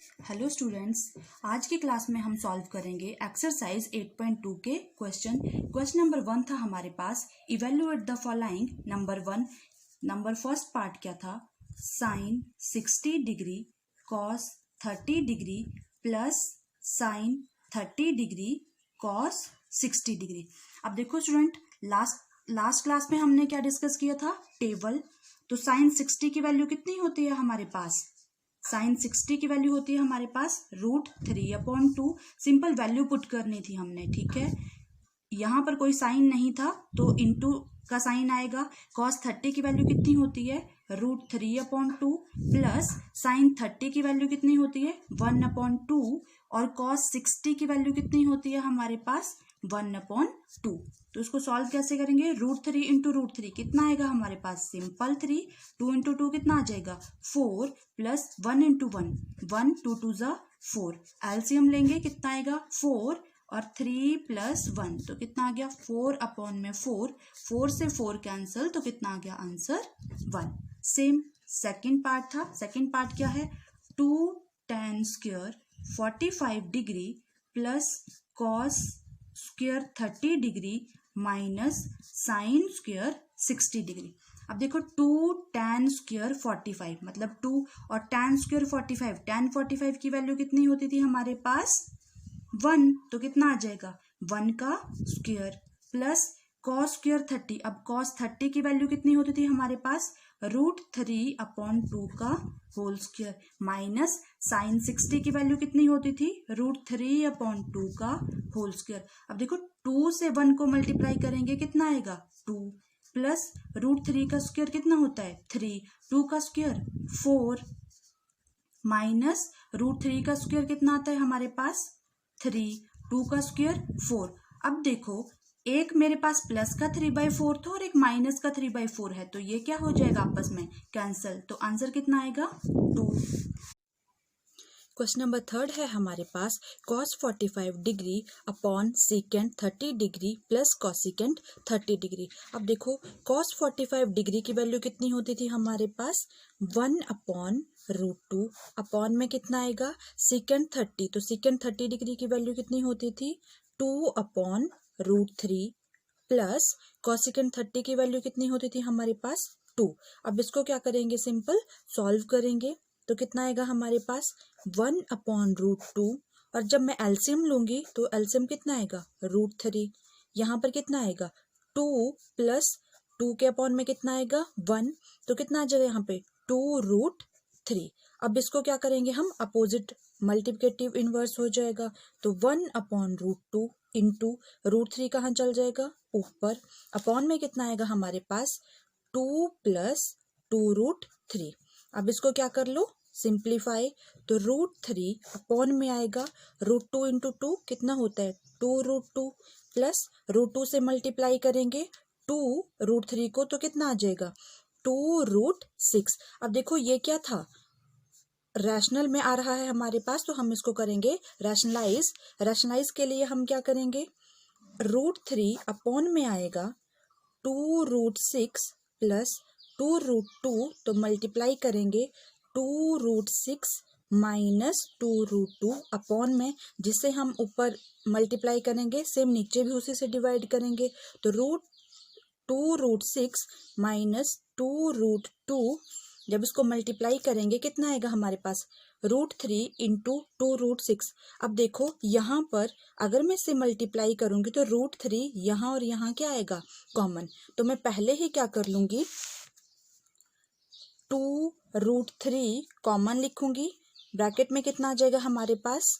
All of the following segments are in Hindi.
हेलो स्टूडेंट्स, आज की क्लास में हम सॉल्व करेंगे एक्सरसाइज 8.2 के क्वेश्चन नंबर 1 था हमारे पास। Evaluate the following. Number first part क्या था? Sine 60 degree cos 30 degree plus sine 30 degree cos 60 degree. अब देखो स्टूडेंट, लास्ट क्लास में हमने क्या डिस्कस किया था? टेबल। तो साइन 60 की वैल्यू कितनी होती है हमारे पास? साइन 60 की वैल्यू होती है हमारे पास √3/2। सिंपल वैल्यू पुट करनी थी हमने, ठीक है। यहाँ पर कोई साइन नहीं था तो इनटू का साइन आएगा। कॉस 30 की वैल्यू कितनी होती है? √3/2 प्लस साइन 30 की वैल्यू कितनी होती है? 1/2 और कॉस 60 की वैल्यू कितनी होती है हमारे पास? 1/2। तो इसको सॉल्व कैसे करेंगे? √3 इंटू √3 कितना आएगा हमारे पास? सिंपल 3। 2 इंटू 2 कितना आ जाएगा? 4 प्लस 1 इंटू 1, 1 2 2 ज़ा 4। एलसीएम लेंगे कितना आएगा? 4 और 3 प्लस 1 तो कितना आ गया? 4/4। 4 से 4 कैंसिल तो कितना आ गया आंसर? 1। सेम सेकंड पार्ट था। सेकंड पार्ट क्या है? 2 tan square 45 degree plus cos square 30 degree minus sine square 60 degree. अब देखो 2 tan स्क्वायर 45 मतलब 2 और tan स्क्वायर 45। tan 45 की वैल्यू कितनी होती थी हमारे पास? 1। तो कितना आ जाएगा? 1 का स्क्वायर प्लस कॉस स्क्वायर 30। अब कॉस 30 की वैल्यू कितनी होती थी हमारे पास? √3/2 का होल स्क्वायर माइनस साइन 60 की वैल्यू कितनी होती थी? √3/2 का होल स्क्वायर। अब देखो 2 से 1 को मल्टीप्लाई करेंगे कितना आएगा? 2 प्लस √3 का स्क्वायर कितना होता है? 3। 2 का स्क्वायर 4 माइनस √3 का स्क्वायर कितना आता है हमारे पास? 3। 2 का स्क्वायर 4। अब देखो, एक मेरे पास प्लस का 3/4 था और एक माइनस का 3/4 है, तो ये क्या हो जाएगा? आपस में कैंसिल। तो आंसर कितना आएगा? 2। क्वेश्चन नंबर 3 है हमारे पास cos 45 degree upon second 30 degree plus cosecant 30 degree. अब देखो cos 45 डिग्री की वैल्यू कितनी होती थी हमारे पास? 1/√2 अपॉन में कितना आएगा? सेकेंड 30। तो सेकेंड 30 डिग्री की वैल्यू कितनी होती थी? 2/√3 प्लस कॉसिकेंट 30 की वैल्यू कितनी होती थी हमारे पास? 2। अब इसको क्या करेंगे? सिंपल सॉल्व करेंगे तो कितना आएगा हमारे पास? 1/√2 और जब मैं एलसीएम लूंगी तो एलसीएम कितना आएगा? √3। यहाँ पर कितना आएगा? 2 प्लस 2 के अपॉन में कितना आएगा? 1। तो कितना आ जाएगा यहाँ पे? 2√3। अब इसको क्या करेंगे हम? अपोजिट मल्टीप्लिकेटिव इनवर्स हो जाएगा। तो 1/√2 इंटू √3 कहाँ चल जाएगा? ऊपर। अपॉन में कितना आएगा हमारे पास? 2 प्लस 2√3। अब इसको क्या कर लो? सिंप्लीफाई। तो √3 अपॉन में आएगा √2 इंटू 2 कितना होता है? 2√2 प्लस √2 से मल्टीप्लाई करेंगे 2 √3 को तो कितना आ जाएगा? 2√6। अब देखो ये क्या था? रैशनल में आ रहा है हमारे पास, तो हम इसको करेंगे रैशनलाइज। रैशनलाइज के लिए हम क्या करेंगे? √3 अपॉन में आएगा 2√6 प्लस 2√2 तो मल्टीप्लाई करेंगे 2√6 माइनस 2√2 अपॉन में, जिसे हम ऊपर मल्टीप्लाई करेंगे सेम नीचे भी उसी से डिवाइड करेंगे। तो 2√6 माइनस 2√2 जब इसको मल्टीप्लाई करेंगे कितना आएगा हमारे पास? √3 इंटू 2√6। अब देखो यहाँ पर अगर मैं इसे मल्टीप्लाई करूंगी तो √3 यहाँ और यहाँ क्या आएगा? कॉमन। तो मैं पहले ही क्या कर लूंगी? 2√3 कॉमन लिखूंगी। ब्रैकेट में कितना आ जाएगा हमारे पास?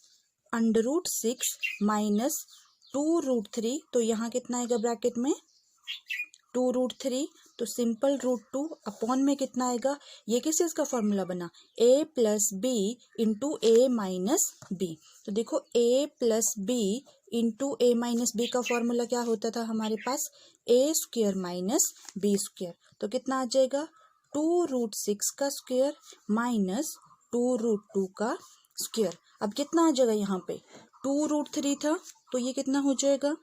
√6 माइनस 2√3। तो यहाँ कितना आएगा ब्रैकेट में? 2√3। तो सिंपल √2 अपॉन में कितना आएगा? ये किस चीज का फॉर्मूला बना? a plus B into a minus B. तो देखो a plus B into a minus B का फॉर्मूला क्या होता था हमारे पास? a² minus b square. तो कितना आ जाएगा? 2√6 का स्क्वायर माइनस 2√2 का स्क्वायर। अब कितना आ जाएगा यहाँ पे? 2√3 था तो ये कितना हो जाएगा?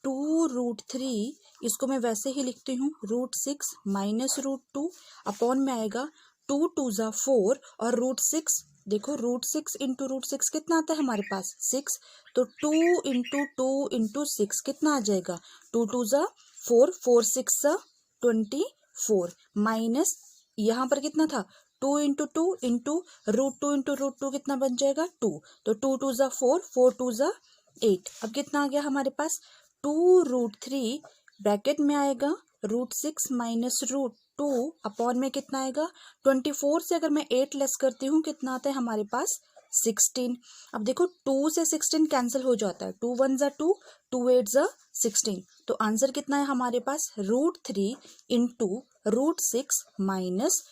2√3। इसको मैं वैसे ही लिखती हूँ √6 माइनस √2 अपॉन में आएगा 2 2 ज़ा 4 और √6 देखो √6 इंटू √6 कितना आता है हमारे पास 6, तो 2 इंटू 2 इंटू 6 कितना आ जाएगा 2 2 ज़ा 4, 4 6 ज़ा 24 माइनस यहाँ पर कितना था 2 इंटू 2 इंटू √2 इंटू √2 कितना बन जाएगा 2, तो 2 2 ज़ा 4, 4 2 ज़ा 8। अब कितना आ गया हमारे पास 2√3 ब्रैकेट में आएगा √6 माइनस √2 अपॉन में कितना आएगा 24 से अगर मैं 8 लेस करती हूँ कितना आता है हमारे पास 16। अब देखो 2 से 16 कैंसिल हो जाता है, 2 1 ज़ा 2, 2 8 ज़ा 16, तो आंसर कितना है हमारे पास √3 इंटू √6 माइनस।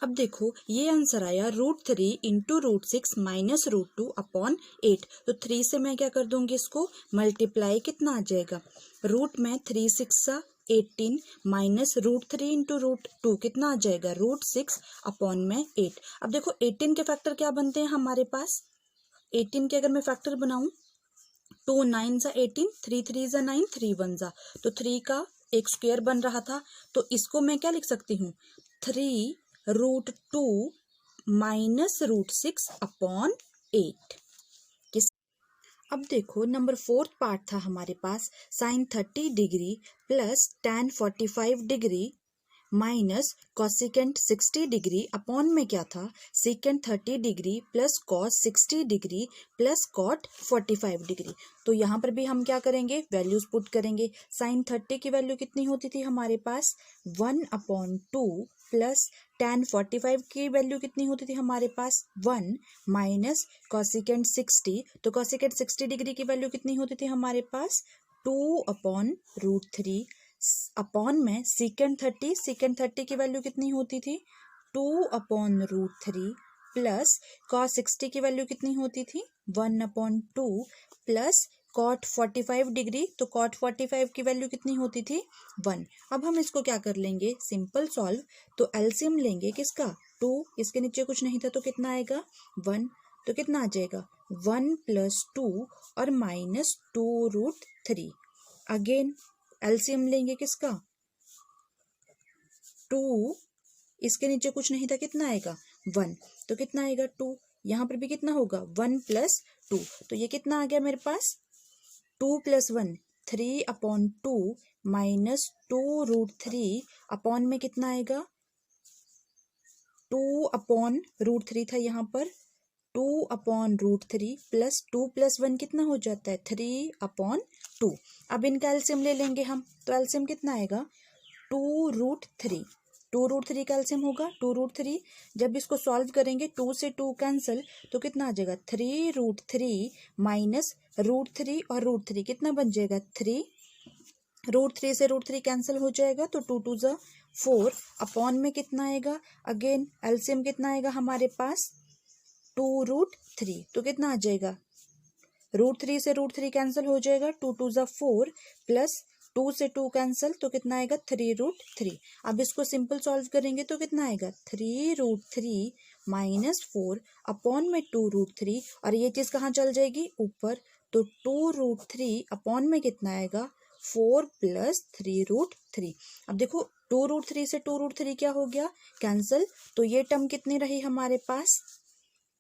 अब देखो ये आंसर आया √3 इंटू √6 माइनस √2 अपॉन 8, तो 3 से मैं क्या कर दूंगी इसको मल्टीप्लाई, कितना आ जाएगा रूट में 3 6 सा 18 माइनस √3 इंटू √2 कितना आ जाएगा √6 अपॉन में 8। अब देखो 18 के फैक्टर क्या बनते हैं हमारे पास, 18 के अगर मैं फैक्टर बनाऊं 2 9 सा 18, 3 3 सा 9, 3 1 सा, तो 3 का एक स्क्वायर बन रहा था, तो इसको मैं क्या लिख सकती हूँ 3√2 माइनस √6 अपॉन 8। अब देखो नंबर 4 पार्ट था हमारे पास sin 30 degree plus tan 45 degree minus cosecant 60 degree upon में क्या था secant 30 degree plus cos 60 degree plus cot 45 degree. तो यहाँ पर भी हम क्या करेंगे वैल्यूज पुट करेंगे। sin 30 की वैल्यू कितनी होती थी हमारे पास 1/2 प्लस tan 45 की वैल्यू कितनी होती थी हमारे पास 1 माइनस कॉसिकेंट 60, तो कॉसिकेंट 60 डिग्री की वैल्यू कितनी होती थी हमारे पास 2/√3 अपॉन में सीकेंट 30 की वैल्यू कितनी होती थी 2/√3 प्लस कॉस 60 की वैल्यू कितनी होती थी 1/2 प्लस कॉट 45 डिग्री, तो कॉट 45 की वैल्यू कितनी होती थी 1। अब हम इसको क्या कर लेंगे सिंपल सॉल्व, तो एलसीएम लेंगे किसका 2, इसके नीचे कुछ नहीं था तो कितना आएगा 1, तो कितना आ जाएगा 1 + 2 और माइनस 2√3। अगेन एलसीएम लेंगे किसका 2, इसके नीचे कुछ नहीं था कितना आएगा 1, तो कितना आएगा 2, यहाँ पर भी कितना होगा 1 + 2, तो ये कितना आ गया मेरे पास 2 + 1 3/2 माइनस 2√3 अपॉन में कितना आएगा 2/√3 था यहाँ पर 2/√3 प्लस 2 + 1 कितना हो जाता है 3/2। अब इनका एलसीएम ले लेंगे हम, तो एलसीएम कितना आएगा 2√3, 2√3 का एलसीएम होगा 2√3। जब इसको सॉल्व करेंगे 2 से 2 कैंसिल, तो कितना आ जाएगा 3√3 माइनस √3 और √3 कितना बन जाएगा 3, √3 से √3 कैंसिल हो जाएगा, तो 2 2 ज़ा 4 अपॉन में कितना आएगा अगेन एलसीएम कितना आएगा हमारे पास 2√3, तो कितना आ जाएगा √3 से √3 कैंसिल हो जाएगा 2 2 ज़ा 4 प्लस 2 से 2 कैंसिल, तो कितना आएगा 3√3। अब इसको सिंपल सॉल्व करेंगे तो कितना आएगा 3√3 माइनस 4 अपॉन में 2√3, और ये चीज़ कहाँ चल जाएगी ऊपर, तो 2√3 अपॉन में कितना आएगा 4 + 3√3। अब देखो 2√3 से 2√3 क्या हो गया कैंसिल, तो ये टर्म कितनी रही हमारे पास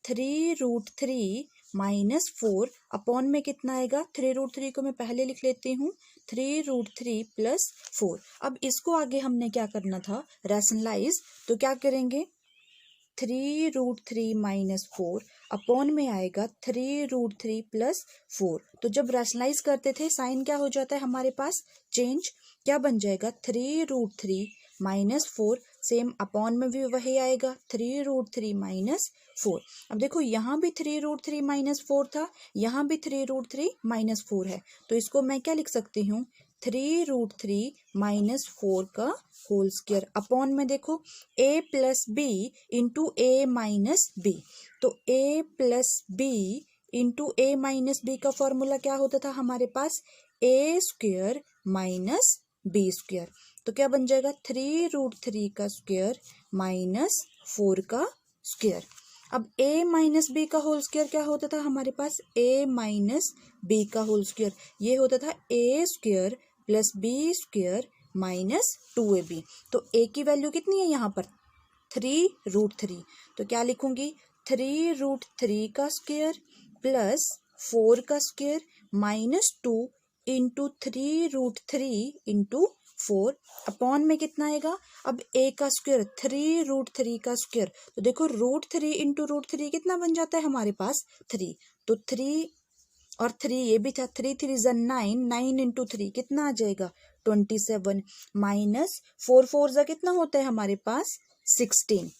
3√3 माइनस 4 अपॉन में कितना आएगा 3√3 को मैं पहले लिख लेती हूँ 3√3 + 4। अब इसको आगे हमने क्या करना था रैशनलाइज, तो क्या करेंगे 3√3 माइनस 4 अपॉन में आएगा 3√3 + 4। तो जब रैशनलाइज करते थे साइन क्या हो जाता है हमारे पास चेंज, क्या बन जाएगा 3√3 माइनस 4, सेम अपॉन में भी वही आएगा 3√3 माइनस 4। अब देखो यहाँ भी 3√3 माइनस 4 था, यहाँ भी 3√3 माइनस 4 है, तो इसको मैं क्या लिख सकती हूँ 3√3 माइनस 4 का होल स्क्वायर अपॉन में देखो a + b into a minus b, तो a + b into a minus b का फॉर्मूला क्या होता था हमारे पास a² माइनस b², तो क्या बन जाएगा 3√3 का स्क्वायर माइनस 4 का स्क्वायर। अब a माइनस b का होल स्क्वायर क्या होता था हमारे पास a माइनस b का होल स्क्वायर, ये होता था a² + b² माइनस 2ab। तो a की वैल्यू कितनी है यहाँ पर 3√3, तो क्या लिखूंगी 3√3 का स्क्वायर प्लस 4 का square minus 2 into 3√3 into 4 upon में कितना आएगा। अब a का स्क्वायर 3√3 का स्क्वायर, तो देखो √3 इंटू √3 कितना बन जाता है हमारे पास 3, तो 3 और 3 ये भी था, 3 3 ज़ा 9, 9 इंटू 3 कितना आ जाएगा 27 माइनस 4 4 ज़ा कितना होता है हमारे पास 16,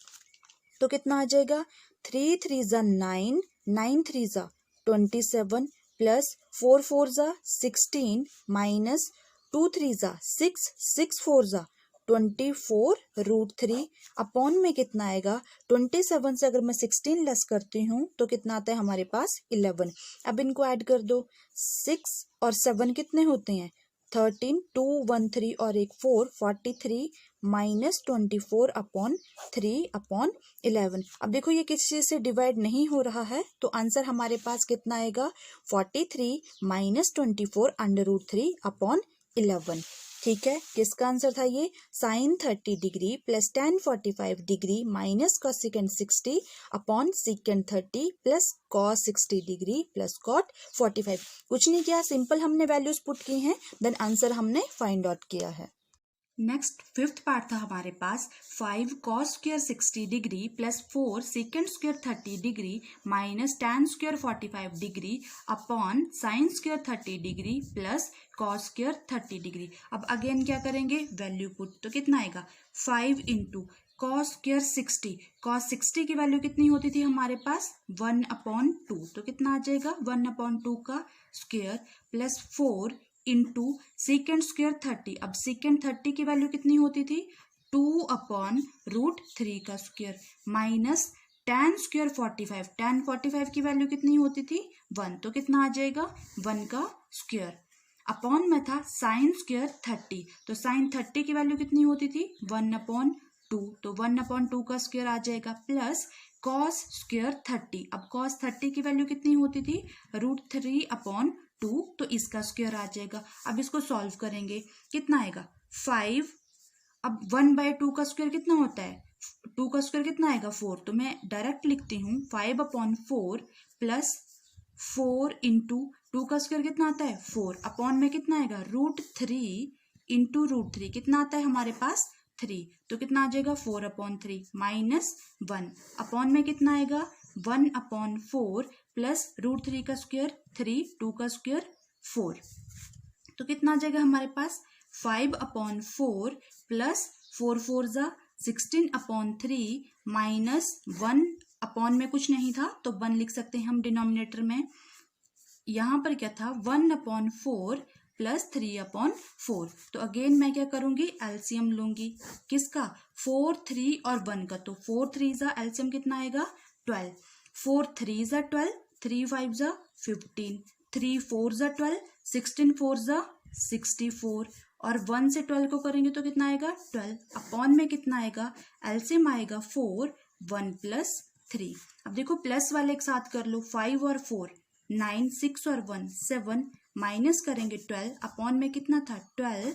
तो कितना आ जाएगा 3 3 ज़ा 9, 9 3 ज़ा 27 प्लस 4 4 ज़ा 16 माइनस 2 3 ज़ा 6, 6 4 ज़ा 24√3 अपॉन में कितना आएगा 27 से अगर मैं 16 लेस करती हूँ तो कितना आता है हमारे पास 11। अब इनको ऐड कर दो, 6 और 7 कितने होते हैं 13, 2 1 3 और एक 4, 43 माइनस 24 अपॉन 3 अपॉन 11। अब देखो ये किस चीज से डिवाइड नहीं हो रहा है, तो आंसर हमारे पास कितना आएगा 43 माइनस 24 √3 अपॉन 11। ठीक है, किसका आंसर था ये sin 30 degree plus tan 45 degree minus cosecant 60 upon secant 30 plus cos 60 degree plus cot 45। कुछ नहीं किया, सिंपल हमने वैल्यूज पुट की हैं, देन आंसर हमने फाइंड आउट किया है। नेक्स्ट फिफ्थ पार्ट था हमारे पास 5 cos square 60 degree plus 4 secant square 30 degree minus tan square 45 degree upon sin square 30 degree plus cos square 30 degree. अब अगेन क्या करेंगे वैल्यू पुट, तो कितना आएगा 5 इंटू cos स्क्वायर 60, cos 60 की वैल्यू कितनी होती थी हमारे पास 1/2, तो कितना आ जाएगा 1/2 का square plus 4 into secant square 30। अब secant 30 की वैल्यू कितनी होती थी 2/√3 का square minus tan square 45, tan 45 की वैल्यू कितनी होती थी 1, तो कितना आ जाएगा 1 का स्क्वायर अपॉन में था sin स्क्वायर 30, तो sin 30 की वैल्यू कितनी होती थी 1/2, तो 1/2 का स्क्वायर आ जाएगा प्लस cos स्क्वायर 30। अब cos 30 की वैल्यू कितनी होती थी √3/2, तो इसका स्क्वायर आ जाएगा। अब इसको सॉल्व करेंगे कितना आएगा 5, अब 1/2 का स्क्वायर कितना होता है 2 का स्क्वायर कितना आएगा 4, तो मैं डायरेक्ट लिखती हूँ 5/4 प्लस 4 इंटू 2 का स्क्वायर कितना आता है 4 अपॉन में कितना आएगा √3 इंटू √3 कितना आता है हमारे पास 3, तो कितना आ जाएगा 4/3 माइनस 1 अपॉन में कितना आएगा 1/4 प्लस √3 का स्क्वायर 3, 2 का स्क्वायर 4, तो कितना आ जाएगा हमारे पास 5/4 प्लस 4 4 ज़ा 16/3 माइनस 1 अपॉन में कुछ नहीं था तो 1 लिख सकते हैं हम डिनोमिनेटर में। यहाँ पर क्या था 1/4 प्लस 3/4, तो अगेन मैं क्या करूंगी एलसीएम लूंगी किसका 4 3 और 1 का, तो 4 3 ज़ा एलसीएम कितना आएगा 12, 4 3 ज़ा 12, 3 5 ज़ा 15, 3 4 ज़ा 12, 16 4 ज़ा 64 और 1 से 12 को करेंगे तो कितना आएगा 12 अपॉन में कितना आएगा एलसीएम आएगा 4 1 प्लस 3। अब देखो प्लस वाले एक साथ कर लो 5 और 4 9, 6 और 1 7 माइनस करेंगे 12 अपॉन में कितना था 12,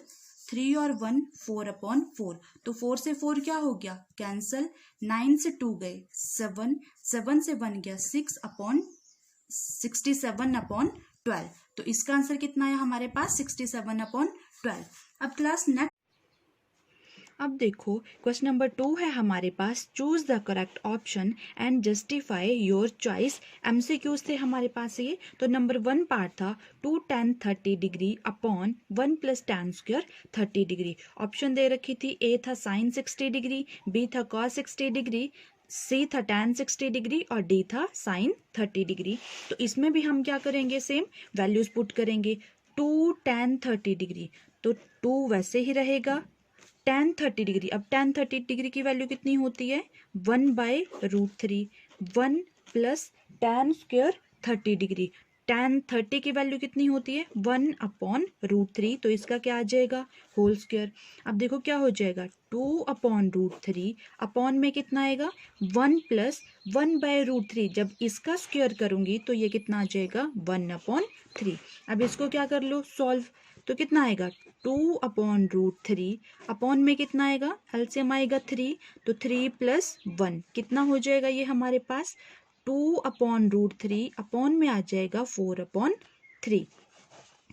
3 और 1 4/4, तो 4 से 4 क्या हो गया कैंसल, 9 से 2 गए 7, 7 से 1 गया 6/67/12, तो इसका आंसर कितना है हमारे पास 67/12। अब क्लास नेक्स्ट अब देखो क्वेश्चन नंबर 2 है हमारे पास, choose the correct option and justify your choice. MCQs थे हमारे पास ये, तो नंबर 1 पार्ट था 2 tan 30 degree upon 1 plus tan square 30 degree. Option दे रखी थी, ए था sin 60 डिग्री, बी था cos 60 डिग्री, सी था tan 60 डिग्री और डी था sin 30 डिग्री। तो इसमें भी हम क्या करेंगे सेम वैल्यूज पुट करेंगे। 2 tan 30 डिग्री, तो 2 वैसे ही रहेगा, tan 30 डिग्री, अब tan 30 डिग्री की वैल्यू कितनी होती है 1/√3, 1 plus tan square 30 degree, tan 30 की वैल्यू कितनी होती है 1/√3, तो इसका क्या आ जाएगा होल स्क्वायर। अब देखो क्या हो जाएगा 2/√3 अपॉन में कितना आएगा 1 प्लस 1/√3, जब इसका स्क्वायर करूंगी तो ये कितना आ जाएगा 1/3। अब इसको क्या कर लो सॉल्व, तो कितना आएगा 2/√3 अपॉन में कितना आएगा, एलसीएम आएगा 3, तो 3 + 1 कितना हो जाएगा ये हमारे पास 2/√3 अपॉन में आ जाएगा 4/3,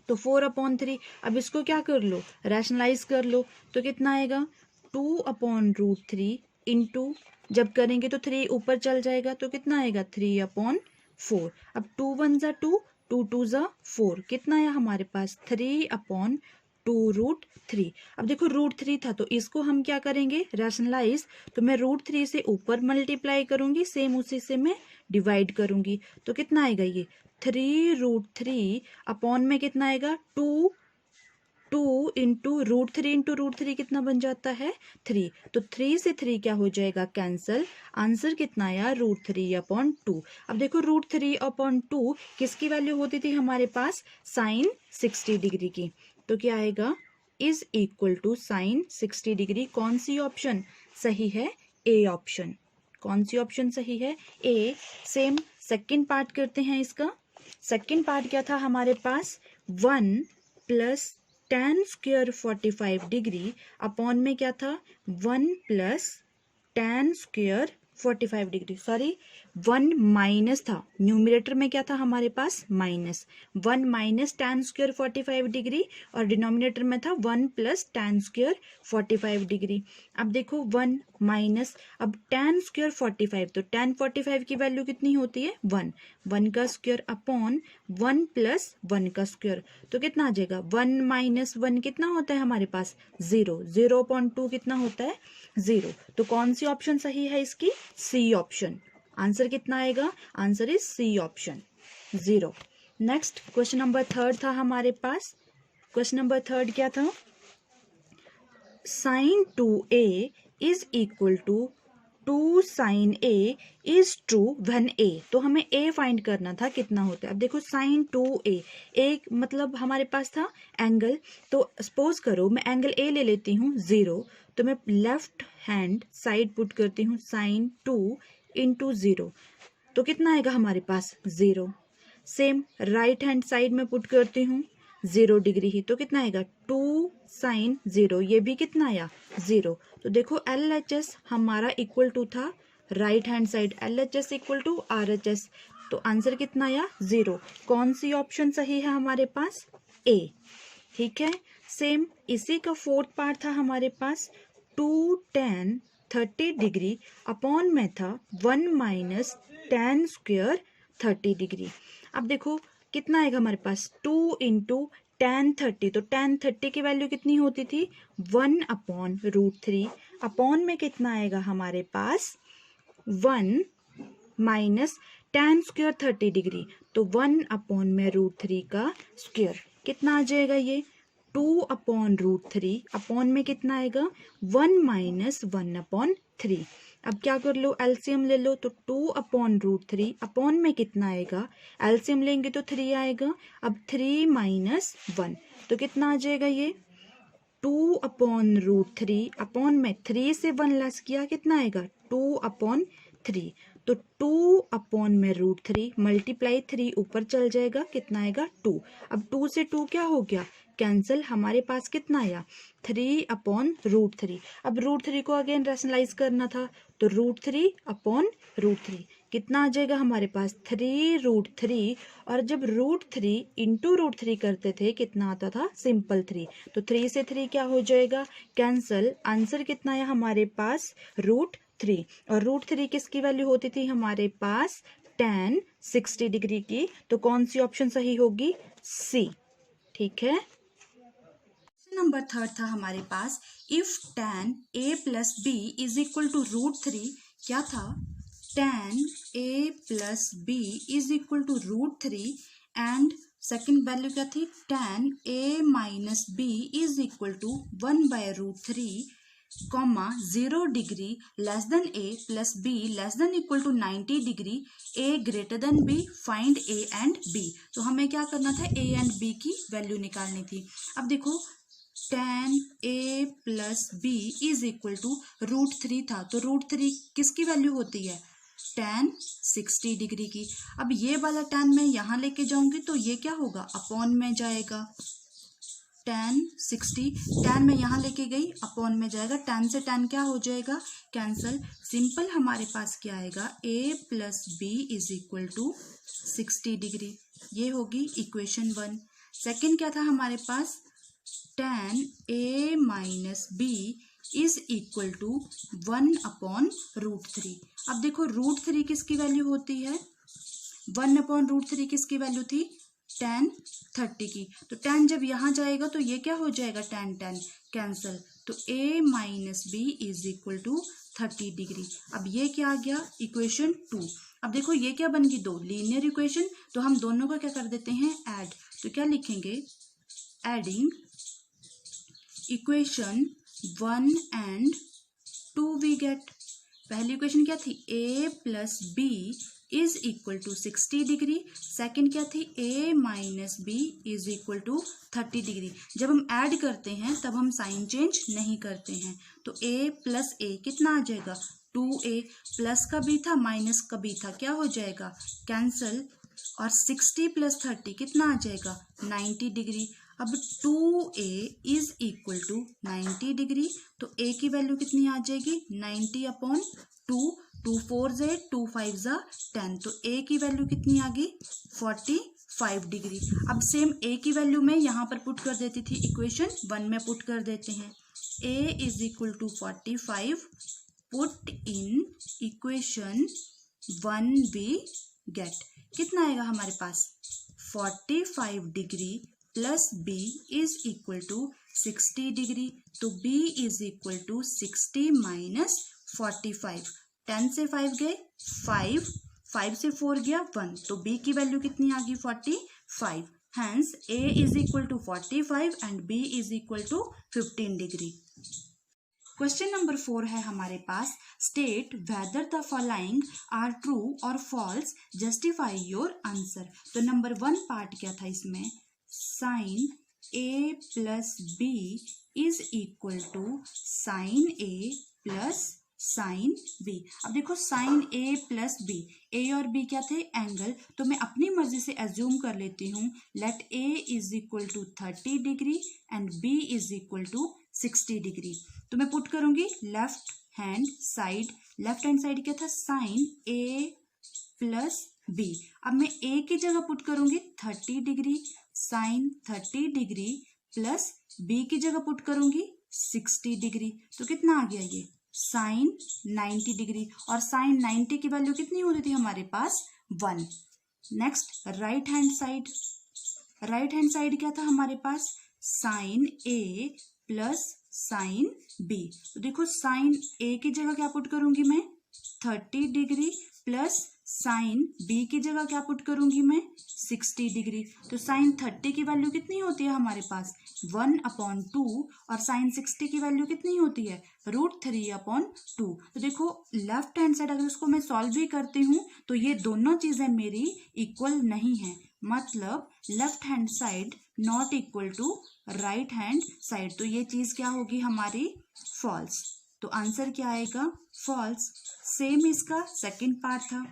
तो 4/3। अब इसको क्या कर लो, रैशनलाइज कर लो, तो कितना आएगा 2/√3 इंटू, जब करेंगे तो 3 ऊपर चल जाएगा, तो कितना आएगा 3/4। अब 2 1 ज़ा 2, 2 2 ज़ा 4, कितना आया हमारे पास 3/2√3। अब देखो √3 था तो इसको हम क्या करेंगे, रैशनलाइज, तो मैं √3 से ऊपर मल्टीप्लाई करूंगी, सेम उसी से मैं डिवाइड करूंगी, तो कितना आएगा ये 3√3 अपॉन में कितना आएगा 2 इंटू √3 कितना बन जाता है 3, तो 3 से 3 क्या हो जाएगा कैंसल, आंसर कितना आया √3/2। अब देखो √3/2 किसकी वैल्यू होती थी हमारे पास, साइन 60 डिग्री की, तो क्या आएगा is equal to sine 60 degree. कौन सी ऑप्शन सही है, ए ऑप्शन। कौन सी ऑप्शन सही है, ए। सेम सेकंड पार्ट करते हैं इसका। सेकंड पार्ट क्या था हमारे पास, 1 + tan² 45 डिग्री अपॉन में क्या था 1 + tan² 45 डिग्री, सॉरी 1 माइनस था, न्यूमरेटर में क्या था हमारे पास माइनस, 1 - tan² 45 डिग्री और डिनोमिनेटर में था 1 + tan² 45 डिग्री। अब देखो 1 माइनस, अब tan² 45, तो tan 45 की वैल्यू कितनी होती है 1, 1 का स्क्वायर अपॉन 1 + 1 का स्क्वायर, तो कितना आ जाएगा 1 - 1 कितना होता है हमारे पास 0, 0/2 कितना होता है 0, तो कौन सी ऑप्शन सही है इसकी, सी ऑप्शन। आंसर कितना आएगा, answer is C option 0। Next question number 3 था हमारे पास। क्वेश्चन नंबर 3 क्या था, sin 2a is equal to 2 sin a is true when a, तो हमें a फाइंड करना था कितना होता है। अब देखो sin 2a, एक मतलब हमारे पास था एंगल, तो सपोज करो मैं एंगल a ले लेती हूँ 0, तो मैं लेफ्ट हैंड साइड पुट करती हूँ sin 2 इंटू 0, तो कितना आएगा हमारे पास 0। सेम राइट हैंड साइड में पुट करती हूँ 0 डिग्री ही, तो कितना आएगा 2 sin 0, ये भी कितना आया 0। तो देखो LHS हमारा इक्वल टू था right hand side, LHS equal to RHS, तो आंसर कितना आया 0। कौन सी ऑप्शन सही है हमारे पास, ए। ठीक है, सेम इसी का फोर्थ पार्ट था हमारे पास, 2 tan 30 डिग्री अपॉन में था 1 - tan² 30 डिग्री। अब देखो कितना आएगा हमारे पास 2 इंटू tan 30, तो tan 30 की वैल्यू कितनी होती थी 1/√3 अपॉन में कितना आएगा हमारे पास 1 - tan² 30 डिग्री, तो 1/में √3 का स्क्वायर कितना आ जाएगा ये 2/√3 अपॉन में कितना आएगा 1 - 1/3। अब क्या कर लो, एलसीएम ले लो, तो 2/√3 अपॉन में कितना आएगा, एलसीएम लेंगे तो 3 आएगा, अब 3 - 1, तो कितना आ जाएगा ये 2/√3 अपॉन में 3 से 1 लेस किया कितना आएगा 2/3, तो 2/√3 मल्टीप्लाई 3 ऊपर चल जाएगा, कितना आएगा 2। अब 2 से 2 क्या हो गया कैंसिल, हमारे पास कितना आया 3/√3। अब √3 को अगेन रैशनलाइज करना था, तो √3/√3 कितना आ जाएगा हमारे पास 3√3, और जब √3 इंटू √3 करते थे कितना आता था सिंपल 3, तो 3 से 3 क्या हो जाएगा कैंसल, आंसर कितना आया हमारे पास √3, और √3 किसकी वैल्यू होती थी हमारे पास tan 60 डिग्री की, तो कौन सी ऑप्शन सही होगी, सी। ठीक है, नंबर 3 था हमारे पास, if tan a + b is equal to √3, क्या था tan a + b is equal to √3 and second value क्या थी tan a - b is equal to 1/√3 comma 0 degree less than a + b less than equal to 90 degree, a greater than b, find a and b। तो हमें क्या करना था, a एंड b की वैल्यू निकालनी थी। अब देखो tan a + b is equal to √3 था, तो √3 किसकी वैल्यू होती है tan 60 डिग्री की। अब ये वाला tan मैं यहाँ लेके जाऊंगी तो ये क्या होगा अपॉन में जाएगा, 10 60, 10 में यहाँ लेके गई, अपॉन में जाएगा, 10 से 10 क्या हो जाएगा, कैंसल। सिंपल हमारे पास क्या आएगा, a plus b is equal to 60 degree. ये होगी इक्वेशन 1। सेकेंड क्या था हमारे पास, tan a minus b is equal to 1/√3। अब देखो √3 किसकी वैल्यू होती है, 1/√3 किसकी वैल्यू थी, tan 30 की। तो tan जब यहाँ जाएगा तो ये क्या हो जाएगा, tan कैंसल। तो a minus b is equal to 30 degree. अब ये क्या आ गया, इक्वेशन 2। अब देखो ये क्या बन गई, 2 लीनियर इक्वेशन। तो हम दोनों का क्या कर देते हैं, ऐड। तो क्या लिखेंगे, adding equation 1 and 2 we get. पहली इक्वेशन क्या थी, a plus b is equal to 60 degree. Second क्या थी, a minus b is equal to 30 degree. जब हम ऐड करते हैं तब हम साइन चेंज नहीं करते हैं। तो a प्लस a कितना आ जाएगा, 2a, प्लस का भी था माइनस का भी था, क्या हो जाएगा, कैंसल। और 60 प्लस 30 कितना आ जाएगा, 90 डिग्री। अब 2a is equal to 90 degree. तो a की वैल्यू कितनी आ जाएगी, 90/2, 2 4 8, 2 5 10। तो a की वैल्यू कितनी आ गई, 45 डिग्री। अब सेम a की वैल्यू में यहाँ पर पुट कर देती थी, इक्वेशन 1 में पुट कर देते हैं। a is equal to 45, put in equation 1 we get. कितना आएगा हमारे पास, 45 degree plus b is equal to 60 degree. तो b is equal to 60 minus 45। 10 से 5 गए 5, 5 से 4 गया 1। तो b की वैल्यू कितनी आ गई, 45। Hence a is equal to 45 and b is equal to 15 degree. Question number 4 है हमारे पास, state whether the following are true और फॉल्स, जस्टिफाई योर आंसर। तो नंबर 1 पार्ट क्या था इसमें, sine a plus b is equal to sine a plus sine b। अब देखो sine a plus b, a और b क्या थे, एंगल। तो मैं अपनी मर्जी से एज्यूम कर लेती हूँ, let a is equal to 30 degree and b is equal to 60 degree. तो मैं पुट करूंगी left hand side. Left hand side क्या था, साइन a प्लस b। अब मैं a की जगह पुट करूंगी 30 degree, sine 30 degree plus b की जगह पुट करूंगी 60 डिग्री। तो कितना आ गया ये, साइन 90 डिग्री। और साइन 90 की वैल्यू कितनी होती थी हमारे पास, 1। Next right hand side. Right hand side क्या था हमारे पास, sine a plus sine b। तो देखो साइन a की जगह क्या पुट करूंगी मैं, 30 डिग्री प्लस साइन b की जगह क्या पुट करूंगी मैं, 60 डिग्री। तो साइन 30 की वैल्यू कितनी होती है हमारे पास, 1/2। और साइन 60 की वैल्यू कितनी होती है, √3/2। तो देखो लेफ्ट हैंड साइड अगर उसको मैं सॉल्व भी करती हूँ तो ये दोनों चीजें मेरी इक्वल नहीं है, मतलब left hand side not equal to right hand side. तो ये चीज क्या होगी हमारी, फॉल्स। तो आंसर क्या आएगा, फॉल्स। सेम इसका सेकंड पार्ट था।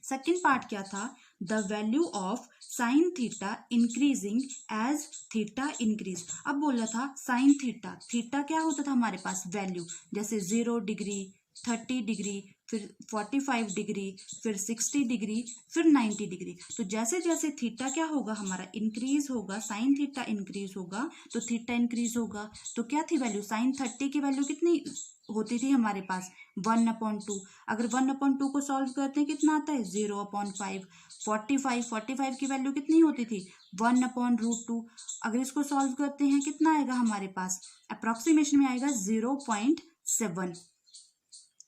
सेकंड पार्ट क्या था, the value of sine theta increasing as theta increase. अब बोला था साइन थीटा, थीटा क्या होता था हमारे पास, वैल्यू, जैसे 0 डिग्री, 30 डिग्री, फिर 45 डिग्री, फिर 60 डिग्री, फिर 90 डिग्री। तो जैसे जैसे थीटा क्या होगा हमारा, इंक्रीज होगा, साइन थीटा इंक्रीज होगा तो थीटा इंक्रीज होगा। तो क्या थी वैल्यू, साइन 30 की वैल्यू कितनी होती थी हमारे पास, 1/2। अगर 1/2 को सॉल्व करते हैं कितना आता है, 0/5। 45 की वैल्यू कितनी होती थी, 1/√2। अगर इसको सॉल्व करते हैं कितना आएगा हमारे पास, अप्रोक्सीमेशन में आएगा 0.7।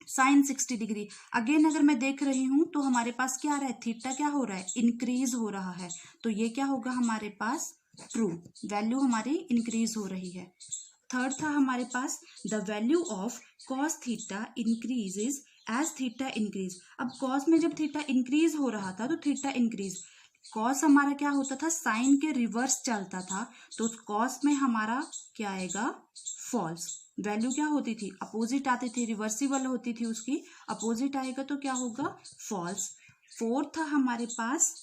साइन 60 डिग्री, अगेन अगर मैं देख रही हूं तो हमारे पास क्या आ रहा है, थीटा क्या हो रहा है, इंक्रीज हो रहा है। तो ये क्या होगा हमारे पास, ट्रू, वैल्यू हमारी इंक्रीज हो रही है। थर्ड था हमारे पास, the value of cos theta increases as theta increase. अब कॉस में जब थीटा इंक्रीज हो रहा था तो थीटा इंक्रीज, कॉस हमारा क्या होता था, साइन के रिवर्स चलता था, तो कॉस में हमारा क्या आएगा, फॉल्स। वैल्यू क्या होती थी, अपोजिट आती थी, रिवर्सिबल होती थी, उसकी अपोजिट आएगा तो क्या होगा, फॉल्स। फोर्थ था हमारे पास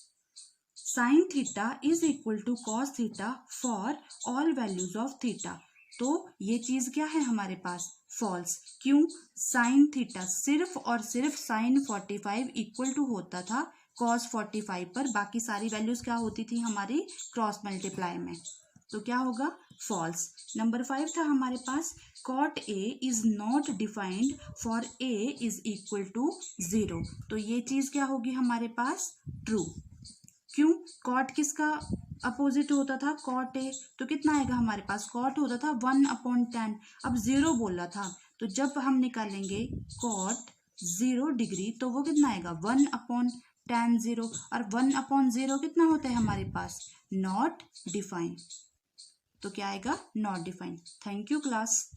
sine theta is equal to cos theta for all values of theta. तो ये चीज क्या है हमारे पास, फॉल्स। क्यों, साइन थीटा सिर्फ और सिर्फ साइन 45 इक्वल टू होता था कॉस 45 पर, बाकी सारी वैल्यूज क्या होती थी हमारी क्रॉस मल्टीप्लाई में, तो क्या होगा, फॉल्स। नंबर 5 था हमारे पास, cot A is not defined for A is equal to 0। तो ये चीज क्या होगी हमारे पास, ट्रू। क्यों, कॉट किसका अपोजिट होता था, कॉट ए, तो कितना आएगा हमारे पास, कॉट होता था 1/10। अब 0 बोला था, तो जब हम निकालेंगे कॉट 0 डिग्री तो वो कितना आएगा, 1/tan 0। और 1/0 कितना होता है हमारे पास, नॉट डिफाइन। तो क्या आएगा, not define. Thank you class.